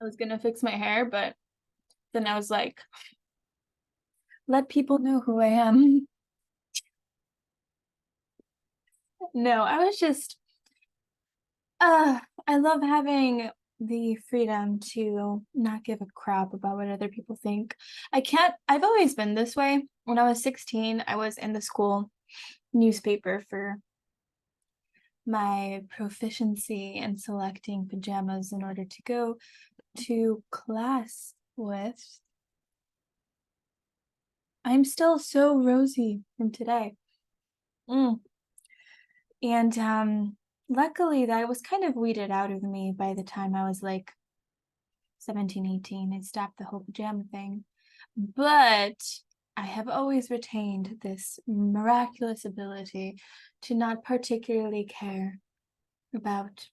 I was gonna fix my hair, but then I was like, let people know who I am. No, I was just I love having the freedom to not give a crap about what other people think. I've always been this way. When I was 16, I was in the school newspaper for my proficiency in selecting pajamas in order to go to class with. I'm still so rosy from today. Mm. And luckily that was kind of weeded out of me by the time I was like 17, 18. I stopped the whole pajama thing. But I have always retained this miraculous ability to not particularly care about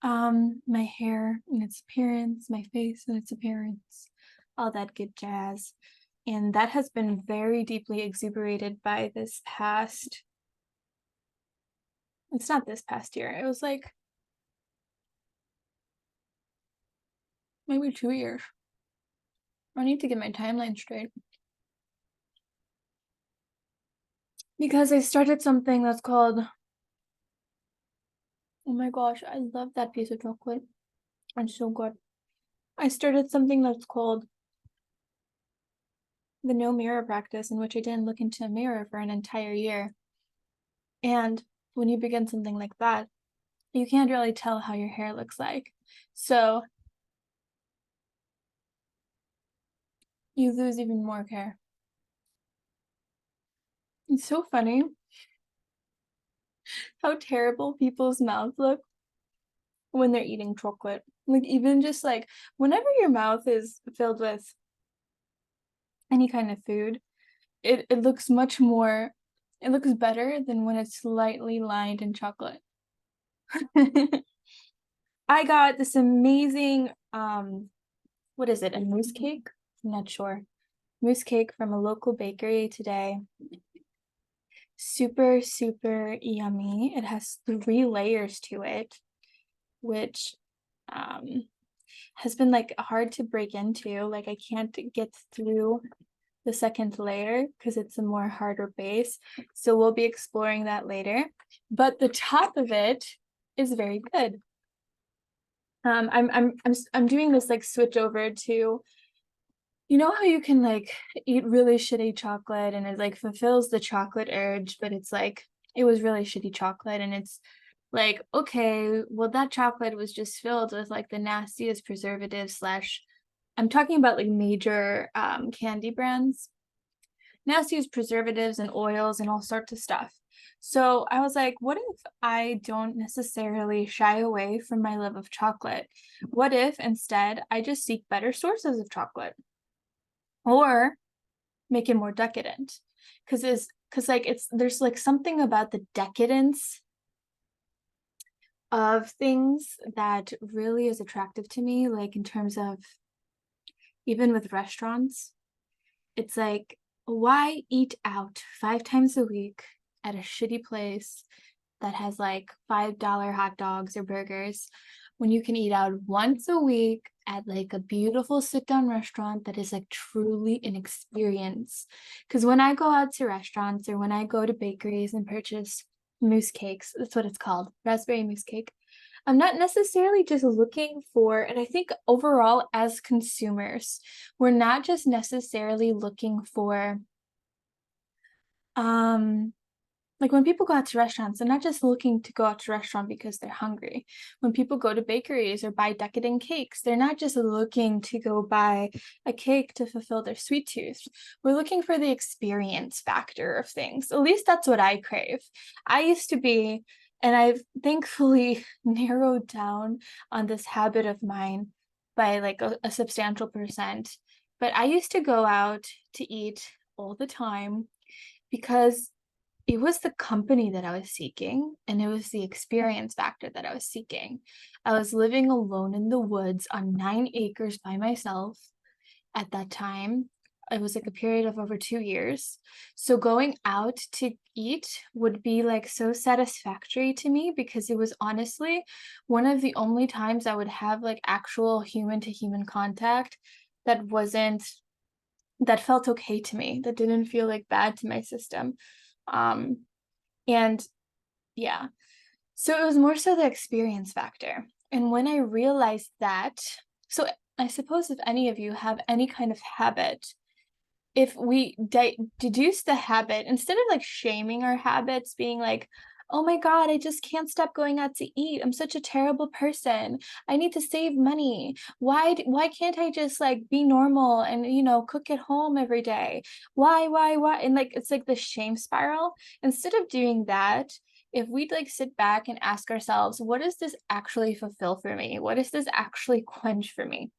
my hair and its appearance, my face and its appearance, all that good jazz. And that has been very deeply exuberated by this past, it's not this past year, it was like maybe 2 years. I need to get my timeline straight. Because I started something that's called, oh my gosh, I love that piece of chocolate. It's so good. I started something that's called the no mirror practice, in which I didn't look into a mirror for an entire year. And when you begin something like that, you can't really tell how your hair looks like. So you lose even more care. It's so funny how terrible people's mouths look when they're eating chocolate. Like, even just like whenever your mouth is filled with any kind of food, it looks much more, it looks better than when it's slightly lined in chocolate. I got this amazing, what is it, a mousse cake? I'm not sure. Mousse cake from a local bakery today. Super, super yummy. It has 3 layers to it, which has been like hard to break into. Like, I can't get through the second layer because it's a more harder base. So we'll be exploring that later. But the top of it is very good. I'm doing this like switch over to, you know how you can like eat really shitty chocolate and it like fulfills the chocolate urge, but it's like it was really shitty chocolate and it's like, okay, well that chocolate was just filled with like the nastiest preservatives slash, I'm talking about like major candy brands, nastiest preservatives and oils and all sorts of stuff. So I was like, what if I don't necessarily shy away from my love of chocolate? What if instead I just seek better sources of chocolate or make it more decadent? Because like it's there's like something about the decadence of things that really is attractive to me, like in terms of even with restaurants. It's like, why eat out 5 times a week at a shitty place that has like $5 hot dogs or burgers when you can eat out once a week at like a beautiful sit-down restaurant that is like truly an experience? Because when I go out to restaurants or when I go to bakeries and purchase mousse cakes, that's what it's called, raspberry mousse cake, I'm not necessarily just looking for, and I think overall as consumers, we're not just necessarily looking for, um, like when people go out to restaurants, they're not just looking to go out to restaurant because they're hungry. When people go to bakeries or buy decadent cakes, they're not just looking to go buy a cake to fulfill their sweet tooth. We're looking for the experience factor of things. At least that's what I crave. I used to be, and I've thankfully narrowed down on this habit of mine by like a substantial percent. But I used to go out to eat all the time because it was the company that I was seeking, and it was the experience factor that I was seeking. I was living alone in the woods on 9 acres by myself at that time. it was like a period of over 2 years. So going out to eat would be like so satisfactory to me because it was honestly one of the only times I would have like actual human to human contact that wasn't that felt okay to me, that didn't feel like bad to my system. Um and yeah. So it was more so the experience factor. And when I realized that, so I suppose if any of you have any kind of habit, if we deduce the habit, instead of like shaming our habits, being like, oh my God, I just can't stop going out to eat. I'm such a terrible person. I need to save money. Why can't I just like be normal and, cook at home every day? Why? And like, it's like the shame spiral. Instead of doing that, if we'd like sit back and ask ourselves, what does this actually fulfill for me? What does this actually quench for me?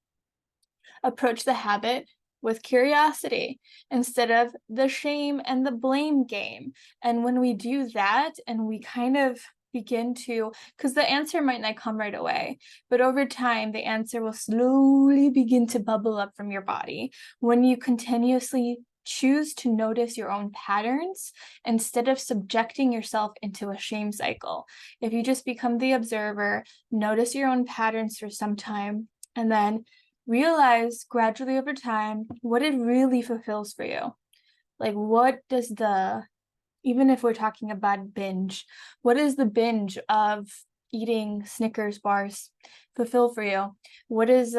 Approach the habit with curiosity instead of the shame and the blame game. And when we do that and we kind of begin to, because the answer might not come right away, but over time, the answer will slowly begin to bubble up from your body when you continuously choose to notice your own patterns instead of subjecting yourself into a shame cycle. If you just become the observer, notice your own patterns for some time, and then realize gradually over time what it really fulfills for you. Like, what does even if we're talking about binge, what is the binge of eating Snickers bars fulfill for you? What is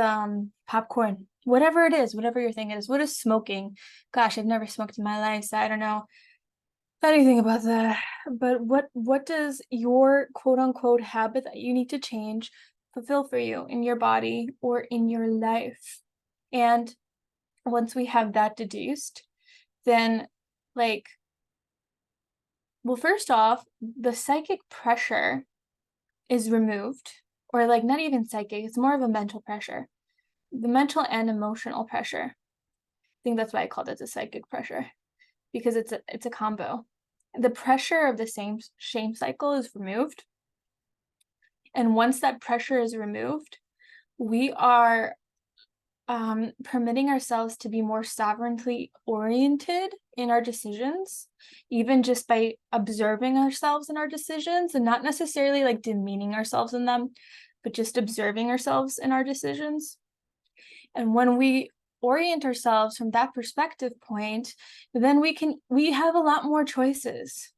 popcorn? Whatever it is, whatever your thing is. What is smoking? Gosh, I've never smoked in my life, so I don't know anything about that. But what does your quote unquote habit that you need to change fulfill for you in your body or in your life? And once we have that deduced, then like, well, first off, the psychic pressure is removed, or like not even psychic, it's more of a mental pressure, the mental and emotional pressure. I think that's why I called it the psychic pressure, because it's a combo. The pressure of the same shame cycle is removed. And once that pressure is removed, we are permitting ourselves to be more sovereignly oriented in our decisions, even just by observing ourselves in our decisions and not necessarily like demeaning ourselves in them, but just observing ourselves in our decisions. And when we orient ourselves from that perspective point, then we have a lot more choices.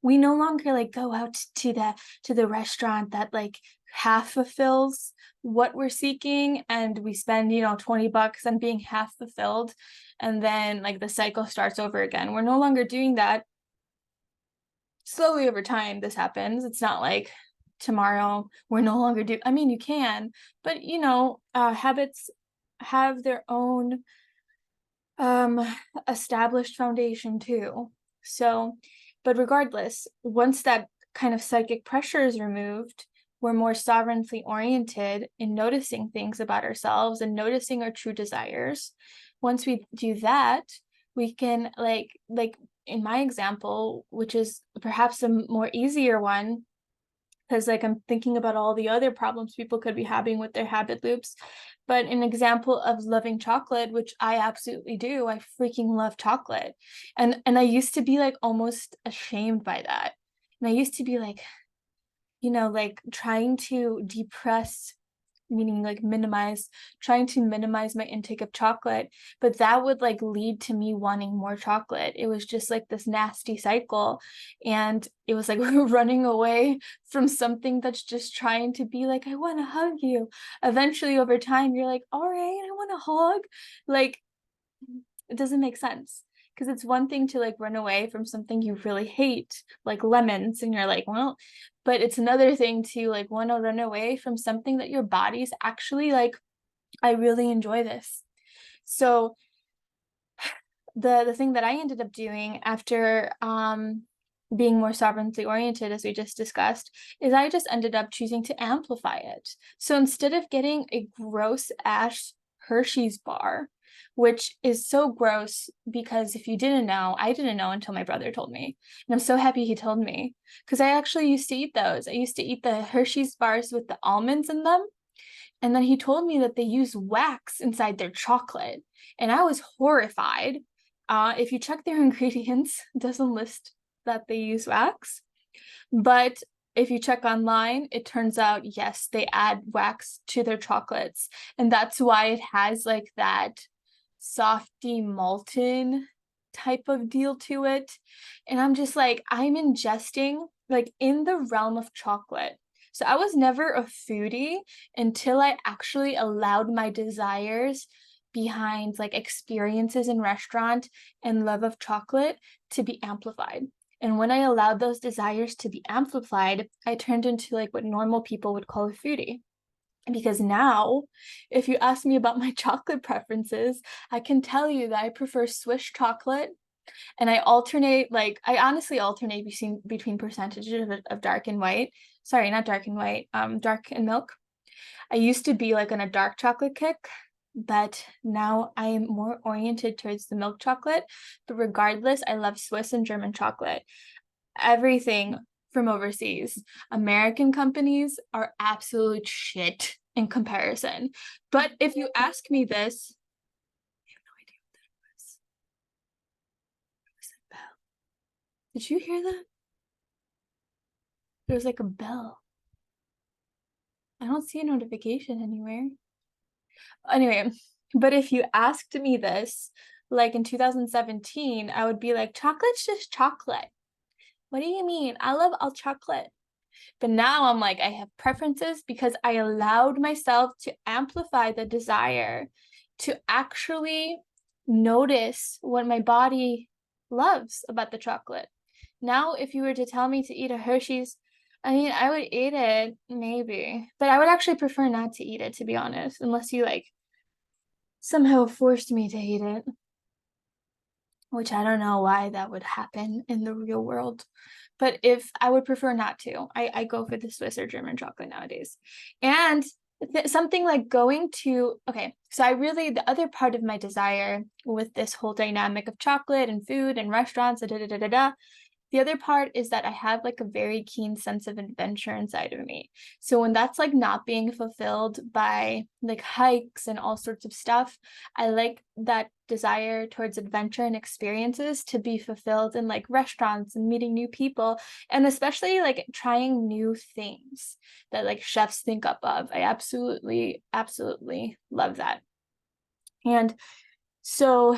We no longer like go out to the restaurant that like half fulfills what we're seeking, and we spend $20 on being half fulfilled, and then like the cycle starts over again. We're no longer doing that. Slowly over time this happens. It's not like tomorrow we're no longer I mean, you can, but habits have their own established foundation too. So, but regardless, once that kind of psychic pressure is removed, we're more sovereignly oriented in noticing things about ourselves and noticing our true desires. Once we do that, we can like in my example, which is perhaps a more easier one, because like I'm thinking about all the other problems people could be having with their habit loops. But an example of loving chocolate, which I absolutely do, I freaking love chocolate. And I used to be like almost ashamed by that. And I used to be like, like trying to depress, meaning like trying to minimize my intake of chocolate, but that would like lead to me wanting more chocolate. It was just like this nasty cycle, and it was like running away from something that's just trying to be like, I want to hug you. Eventually over time you're like, all right, I want to hug. Like, it doesn't make sense, because it's one thing to like run away from something you really hate, like lemons, and you're like, well, but it's another thing to like want to run away from something that your body's actually like, I really enjoy this. So the thing that I ended up doing after being more sovereignly oriented, as we just discussed, is I just ended up choosing to amplify it. So instead of getting a gross ass Hershey's bar, which is so gross, because if you didn't know, I didn't know until my brother told me. And I'm so happy he told me, because I actually used to eat those. I used to eat the Hershey's bars with the almonds in them. And then he told me that they use wax inside their chocolate. and I was horrified. If you check their ingredients, it doesn't list that they use wax. But if you check online, it turns out, yes, they add wax to their chocolates. And that's why it has like that softy molten type of deal to it. And I'm just like, I'm ingesting like in the realm of chocolate. So I was never a foodie until I actually allowed my desires behind like experiences in restaurant and love of chocolate to be amplified. And when I allowed those desires to be amplified, I turned into like what normal people would call a foodie. Because now, if you ask me about my chocolate preferences, I can tell you that I prefer Swiss chocolate, and I honestly alternate between percentages of dark and white. Sorry, not dark and white, dark and milk. I used to be like on a dark chocolate kick, but now I am more oriented towards the milk chocolate. But regardless, I love Swiss and German chocolate. Everything from overseas. American companies are absolute shit in comparison. But if you ask me this, I have no idea what that was. What was that bell? Did you hear that? There was like a bell. I don't see a notification anywhere. Anyway, but if you asked me this, like in 2017, I would be like, chocolate's just chocolate. What do you mean? I love all chocolate. But now I'm like, I have preferences because I allowed myself to amplify the desire to actually notice what my body loves about the chocolate. Now, if you were to tell me to eat a Hershey's, I mean, I would eat it, maybe, but I would actually prefer not to eat it, to be honest, unless you like somehow forced me to eat it, which I don't know why that would happen in the real world. But if I would prefer not to, I go for the Swiss or German chocolate nowadays. And something like going to, okay, so the other part of my desire with this whole dynamic of chocolate and food and restaurants, the other part is that I have like a very keen sense of adventure inside of me. So when that's like not being fulfilled by like hikes and all sorts of stuff, I like that desire towards adventure and experiences to be fulfilled in like restaurants and meeting new people, and especially like trying new things that like chefs think up of. I absolutely, absolutely love that. And so,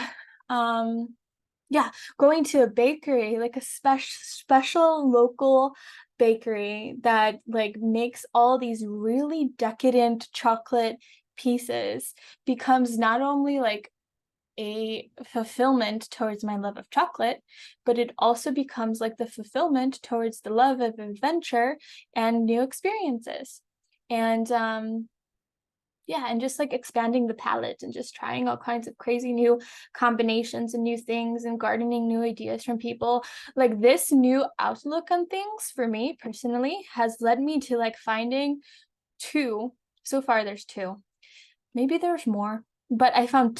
yeah, going to a bakery, like a special local bakery that like makes all these really decadent chocolate pieces becomes not only like a fulfillment towards my love of chocolate, but it also becomes like the fulfillment towards the love of adventure and new experiences. And yeah, and just like expanding the palette and just trying all kinds of crazy new combinations and new things and gardening new ideas from people. Like this new outlook on things for me personally has led me to like finding two. So far there's two. Maybe there's more, but I found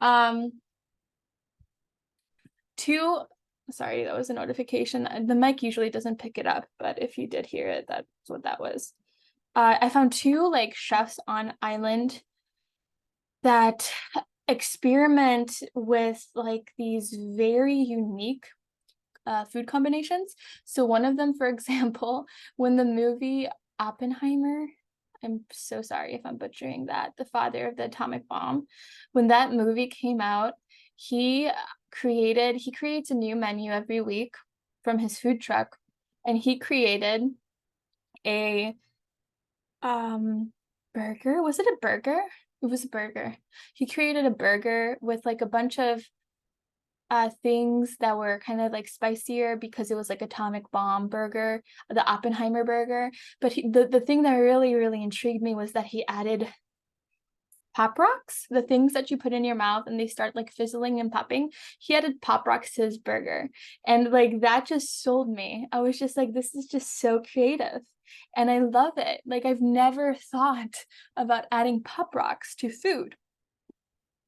um two. Sorry, that was a notification. The mic usually doesn't pick it up, but if you did hear it, that's what that was. I found two like chefs on island that experiment with like these very unique food combinations. So one of them, for example, when the movie Oppenheimer, I'm so sorry if I'm butchering that, the father of the atomic bomb, when that movie came out, he creates a new menu every week from his food truck, and he created a burger. Was it a burger? It was a burger. He created a burger with like a bunch of things that were kind of like spicier because it was like atomic bomb burger, the Oppenheimer burger. But the thing that really intrigued me was that he added pop rocks, the things that you put in your mouth and they start like fizzling and popping. He added pop rocks to his burger, and like that just sold me. I was just like, this is just so creative and I love it. Like I've never thought about adding pop rocks to food.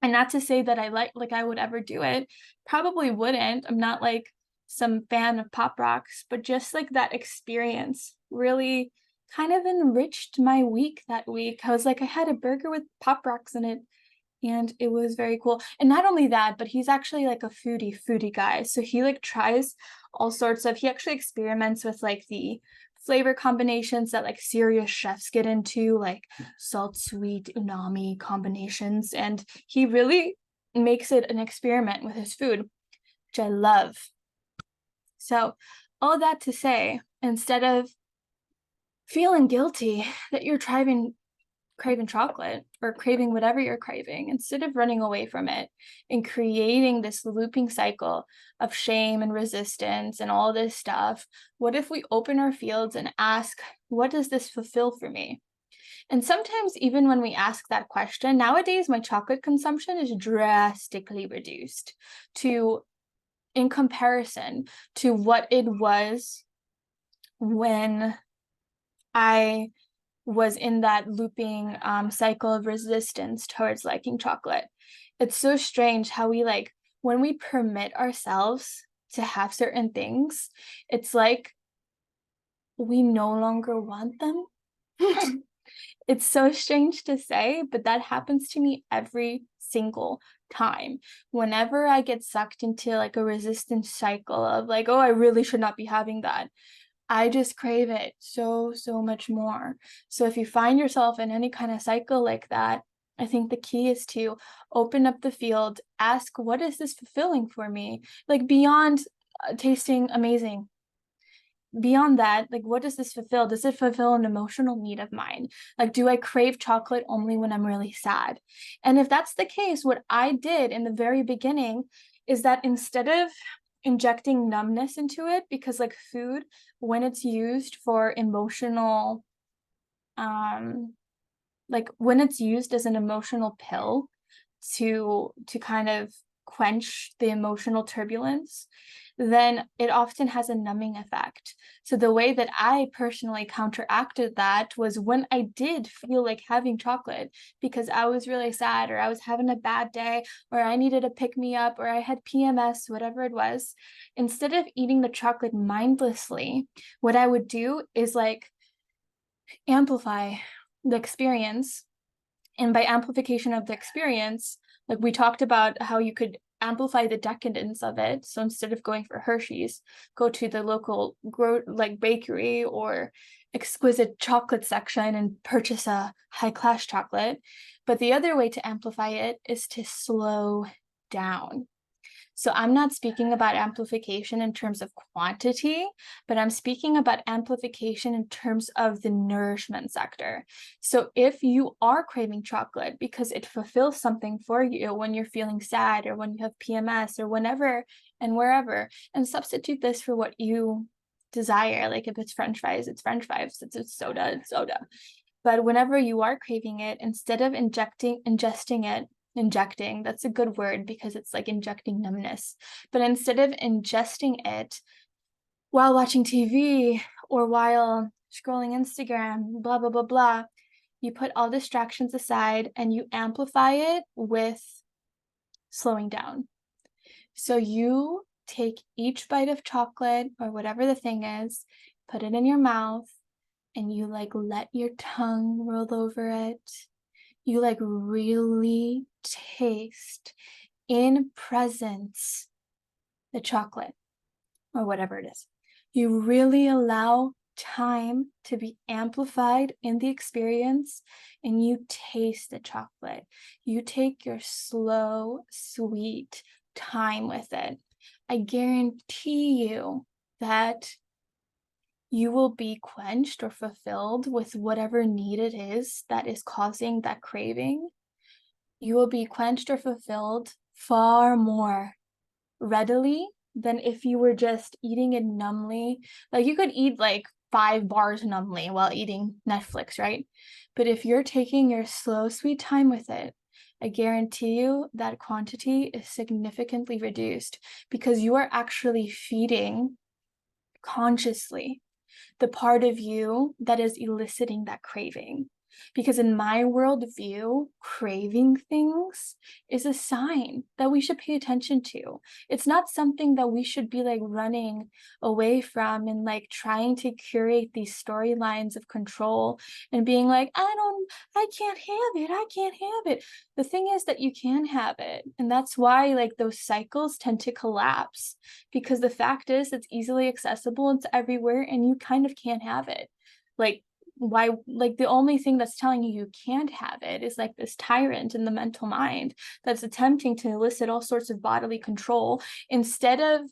And not to say that I like I would ever do it. Probably wouldn't. I'm not like some fan of pop rocks, but just like that experience really kind of enriched my week that week. I was like, I had a burger with pop rocks in it. And it was very cool. And not only that, but he's actually like a foodie guy. So he like tries all sorts of, he actually experiments with like the flavor combinations that like serious chefs get into, like salt, sweet, umami combinations. And he really makes it an experiment with his food, which I love. So all that to say, instead of feeling guilty that you're craving chocolate or craving whatever you're craving, instead of running away from it and creating this looping cycle of shame and resistance and all this stuff, what if we open our fields and ask, what does this fulfill for me? And sometimes, even when we ask that question, nowadays my chocolate consumption is drastically reduced to, in comparison to what it was when I was in that looping cycle of resistance towards liking chocolate. It's so strange how we like, when we permit ourselves to have certain things, it's like we no longer want them. It's so strange to say, but that happens to me every single time. Whenever I get sucked into like a resistance cycle of like, oh, I really should not be having that, I just crave it so, so much more. So if you find yourself in any kind of cycle like that, I think the key is to open up the field, ask, what is this fulfilling for me? Like beyond tasting amazing. Beyond that, like, what does this fulfill? Does it fulfill an emotional need of mine? Like, do I crave chocolate only when I'm really sad? And if that's the case, what I did in the very beginning is that instead of injecting numbness into it, because like food, when it's used for emotional, like when it's used as an emotional pill to kind of quench the emotional turbulence, then it often has a numbing effect. So the way that I personally counteracted that was when I did feel like having chocolate because I was really sad or I was having a bad day or I needed a pick me up or I had PMS, whatever it was, instead of eating the chocolate mindlessly, what I would do is like amplify the experience. And by amplification of the experience, like we talked about how you could amplify the decadence of it. So instead of going for Hershey's, go to the local like bakery or exquisite chocolate section and purchase a high-class chocolate. But the other way to amplify it is to slow down. So I'm not speaking about amplification in terms of quantity, but I'm speaking about amplification in terms of the nourishment sector. So if you are craving chocolate because it fulfills something for you when you're feeling sad or when you have PMS or whenever and wherever, and substitute this for what you desire. Like if it's French fries, it's French fries. If it's soda, it's soda. But whenever you are craving it, instead of injecting, that's a good word because it's like injecting numbness. But instead of ingesting it while watching TV or while scrolling Instagram, blah, blah, blah, blah, you put all distractions aside and you amplify it with slowing down. So you take each bite of chocolate or whatever the thing is, put it in your mouth, and you like let your tongue roll over it. You like really taste in presence the chocolate or whatever it is. You really allow time to be amplified in the experience and you taste the chocolate. You take your slow, sweet time with it. I guarantee you that you will be quenched or fulfilled with whatever need it is that is causing that craving. You will be quenched or fulfilled far more readily than if you were just eating it numbly. Like you could eat like 5 bars numbly while eating Netflix, right? But if you're taking your slow, sweet time with it, I guarantee you that quantity is significantly reduced because you are actually feeding consciously the part of you that is eliciting that craving. Because in my worldview, craving things is a sign that we should pay attention to. It's not something that we should be like running away from and like trying to curate these storylines of control and being like, I can't have it. I can't have it. The thing is that you can have it. And that's why like those cycles tend to collapse, because the fact is it's easily accessible, it's everywhere, and you kind of can't have it. Like, why, like the only thing that's telling you you can't have it is like this tyrant in the mental mind that's attempting to elicit all sorts of bodily control, instead of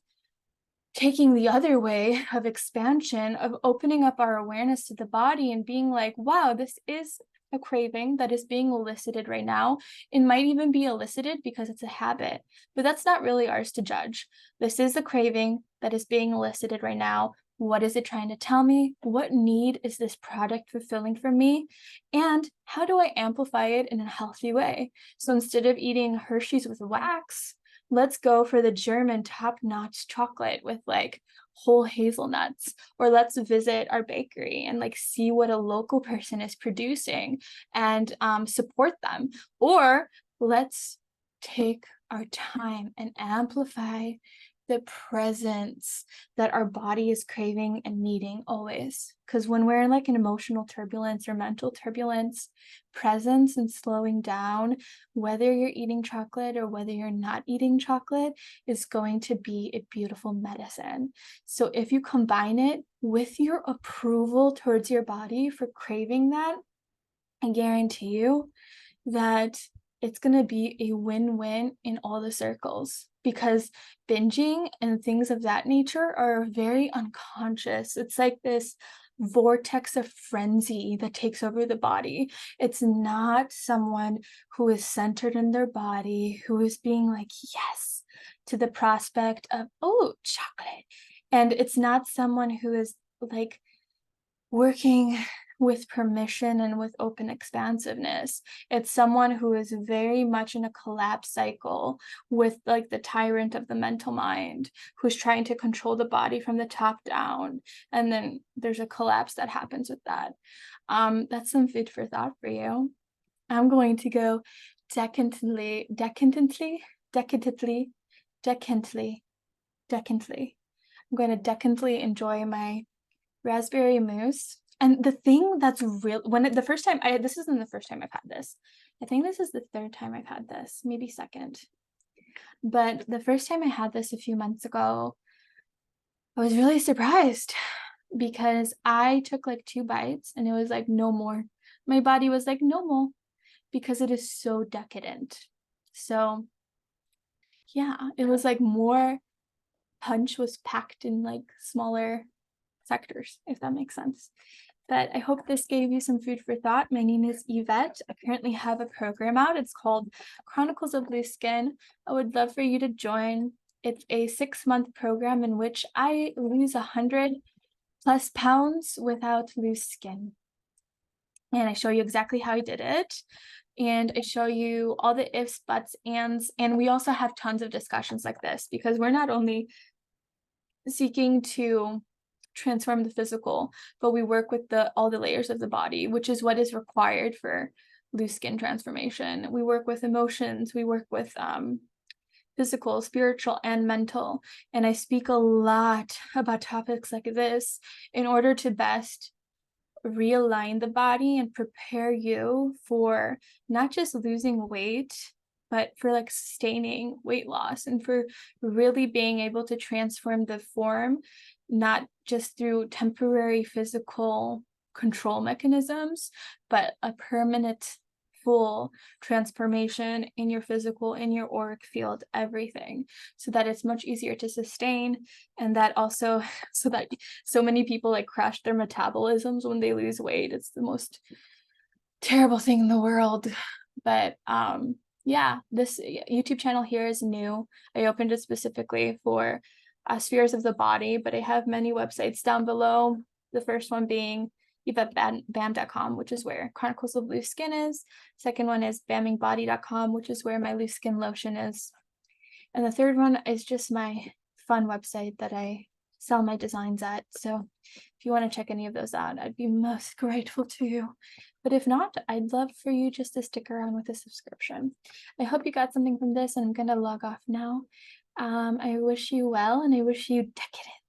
taking the other way of expansion, of opening up our awareness to the body and being like, wow, this is a craving that is being elicited right now. It might even be elicited because it's a habit, but that's not really ours to judge. This is a craving that is being elicited right now. What is it trying to tell me? What need is this product fulfilling for me? And how do I amplify it in a healthy way? So instead of eating Hershey's with wax, let's go for the German top-notch chocolate with like whole hazelnuts, or let's visit our bakery and like see what a local person is producing and support them. Or let's take our time and amplify the presence that our body is craving and needing always. Because when we're in like an emotional turbulence or mental turbulence, presence and slowing down, whether you're eating chocolate or whether you're not eating chocolate, is going to be a beautiful medicine. So if you combine it with your approval towards your body for craving that, I guarantee you that it's going to be a win-win in all the circles, because binging and things of that nature are very unconscious. It's like this vortex of frenzy that takes over the body. It's not someone who is centered in their body, who is being like, yes, to the prospect of, oh, chocolate. And it's not someone who is like working with permission and with open expansiveness. It's someone who is very much in a collapse cycle with like the tyrant of the mental mind, who's trying to control the body from the top down. And then there's a collapse that happens with that. That's some food for thought for you. I'm going to go decadently. I'm going to decadently enjoy my raspberry mousse. And the thing that's real, the first time this isn't the first time I've had this. I think this is the third time I've had this, maybe second. But the first time I had this a few months ago, I was really surprised because I took like 2 bites and it was like, no more. My body was like, no more, because it is so decadent. So yeah, it was like more punch was packed in like smaller sectors, if that makes sense. But I hope this gave you some food for thought. My name is Yvette. I currently have a program out. It's called Chronicles of Loose-Skin. I would love for you to join. It's a 6-month program in which I lose 100+ pounds without loose skin. And I show you exactly how I did it. And I show you all the ifs, buts, ands. And we also have tons of discussions like this, because we're not only seeking to transform the physical, but we work with all the layers of the body, which is what is required for loose skin transformation. We work with emotions, we work with physical, spiritual, and mental. And I speak a lot about topics like this in order to best realign the body and prepare you for not just losing weight, but for like sustaining weight loss, and for really being able to transform the form, not just through temporary physical control mechanisms, but a permanent full transformation in your physical, in your auric field, everything, so that it's much easier to sustain. And that also, so that so many people like crash their metabolisms when they lose weight. It's the most terrible thing in the world. But yeah, this YouTube channel here is new. I opened it specifically for spheres of the body, but I have many websites down below. The first one being YvetteBam.com, which is where Chronicles of Loose-Skin is. Second one is BammingBody.com, which is where my loose skin lotion is. And the third one is just my fun website that I sell my designs at. So if you want to check any of those out, I'd be most grateful to you. But if not, I'd love for you just to stick around with a subscription. I hope you got something from this, and I'm going to log off now. I wish you well, and I wish you decadence.